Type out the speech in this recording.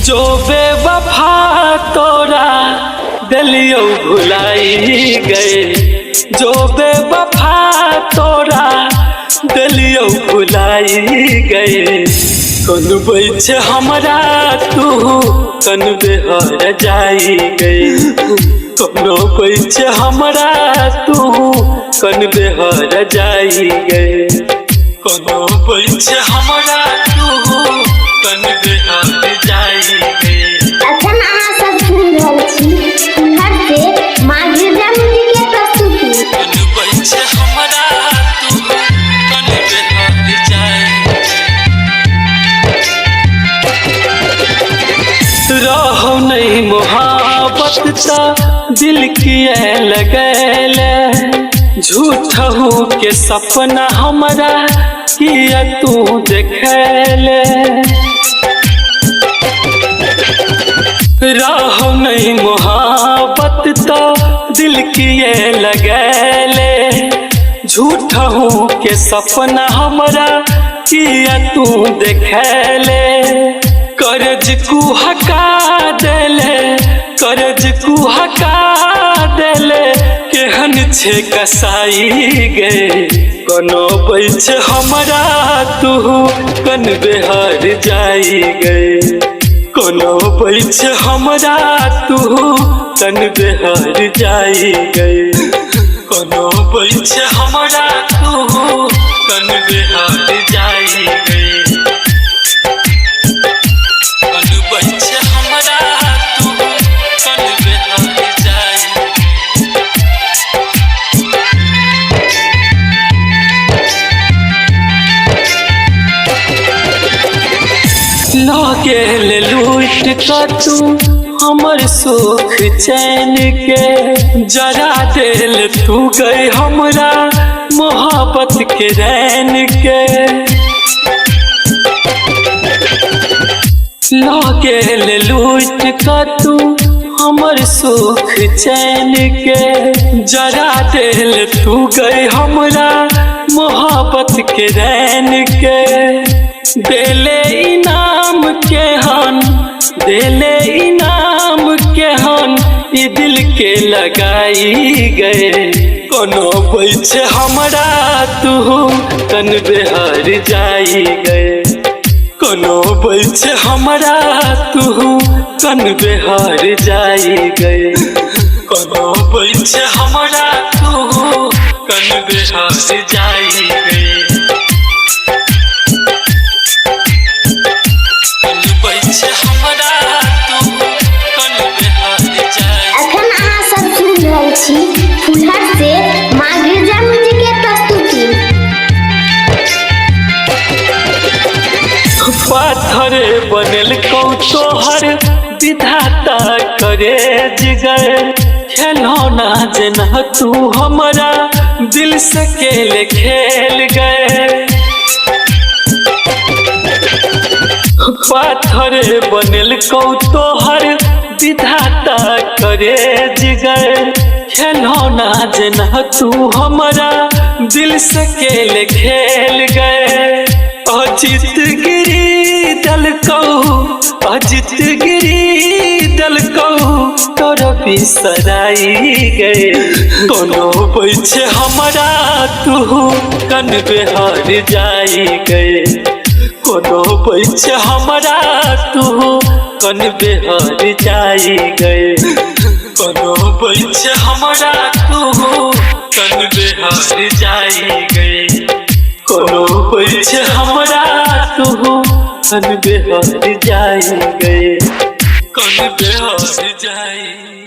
जो बेवफा तोरा दिलियो भुलाई गए, जो बेवफा तोरा दिलियो भुलाई गए। कौन बैठे हमरा तू कन बेहर जाई गए, कौन बैठे हमरा तू कन बेहर जाई गए, कौन बैठे हमरा तू कन बेहर जाई गए। अखन अहाँ सब सुनि रहल छी घर से माँ गिरजा जी के प्रस्तुति। कौन बैठे हमरा तू कन बेहर जाई गए। रहो नहीं मोहब्बत ता दिल किए लगैले, झूठहू के सपना हमरा किया तू देखैले। रहो नहीं मोहब्बत तो दिल किए लगैले, झूठहू के सपना हमरा किया तू देखैले। कर्ज कुहका देले, कर्ज कुहका देले, केहन छे कसाई गए। कोनो बैठे हमरा तू कन बेहर जाई गए, कोनो बैठे हमरा तू कन बेहर जाई गए, कोनो बैठे हमरा तू कन बेहर जाई गए, कोनो बैठे हमरा तू कन बेहर जाई लगे लूट कर तू हमर सुख चैन के, जरा दिल तू गई हमरा मोहब्बत के रैन के। लगे लूट कर तू हमर सुख चैन के, जरा दिल तू गई हमरा मोहब्बत के रैन के। देले इनाम के हन, देले इनाम के हन, ये दिल के लगाई गए। कोनो बैठे हमरा तू कन बेहर जाई गए, कोनो बैठे हमरा तू कन बेहर जाई गए, कोनो बैठे हमरा तू कन बेहर जाई गए। अखन अहाँ सब सुनि रहल छी फुलहर से माँ गिरजा जी के प्रस्तुति। पाथर बनल कौ तोहर विधाता करे जिगर, खिलौना जना तू हमरा दिल से खेल खेल गए। पाथर बनल कौ तोहर विधाता करे जिगर, खिलौना जना तू हमरा दिल से खेल खेल गए। अजित गिरी दल कहू, अजित गिरी दल कहू, तोर बिसराई गए। कोनो बैठे हमरा तू कन बेहर जाई गए, कोनो बैठे हमरा तू कन बेहर जाई गए, कोनो बैठे हमरा तू कन बेहर जाई गए, कोनो बैठे हमरा तू कन बेहर जाई गए, कन बेहर जाई।